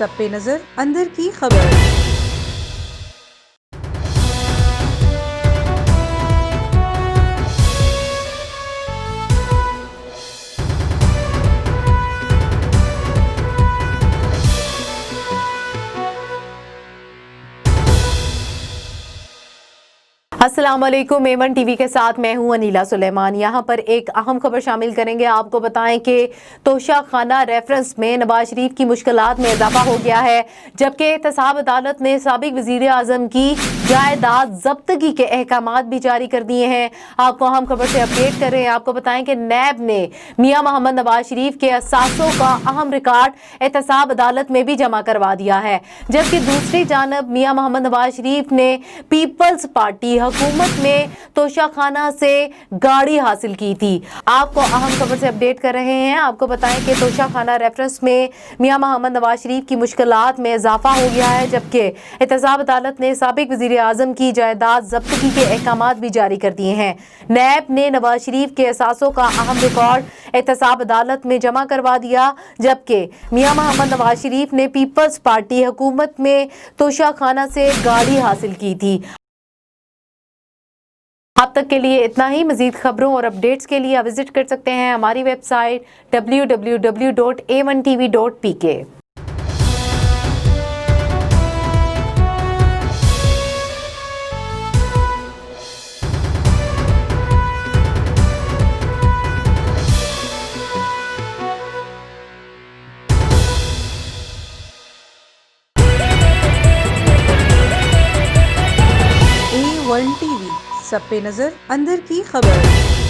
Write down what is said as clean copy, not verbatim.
सब पे नजर अंदर की खबर। अस्सलाम वालेकुम। A1 टीवी के साथ मैं हूं अनीला सुलेमान। यहां पर एक अहम खबर शामिल करेंगे। आपको बताएं कि तोशाखाना रेफरेंस में नवाज शरीफ की मुश्किलात में इजाफा हो गया है, जबकि एहतसाब अदालत ने साबिक वजीर आजम की जायदाद जब्तगी के अहकामात भी जारी कर दिए हैं। आपको अहम खबर से अपडेट कर रहे हैं। आपको बताएं कि नैब ने मियां मोहम्मद नवाज शरीफ के असासों का अहम रिकॉर्ड एहतसाब अदालत में भी जमा करवा दिया है, जबकि दूसरी जानब मियां मोहम्मद नवाज शरीफ ने पीपल्स पार्टी हुकूमत में तोशाखाना से गाड़ी हासिल की थी। आपको अहम खबर से अपडेट कर रहे हैं। आपको बताएं कि तोशाखाना रेफरेंस में मियां मोहम्मद नवाज शरीफ की मुश्किलात में इजाफा हो गया है, जबकि एहतसाब अदालत ने साबिक वजीर आजम की जायदाद जब्तगी के अहकामात भी जारी कर दिए हैं। नैब ने नवाज शरीफ के असासों का अहम रिकॉर्ड एहतसाब अदालत में जमा करवा दिया, जबकि मियां मोहम्मद नवाज शरीफ ने पीपल्स पार्टी हुकूमत में तोशाखाना से गाड़ी हासिल की थी। अब तक के लिए इतना ही। मजीद खबरों और अपडेट्स के लिए आप विजिट कर सकते हैं हमारी वेबसाइट www.a1tv.pk। A1 टीवी सब पे नजर अंदर की खबर।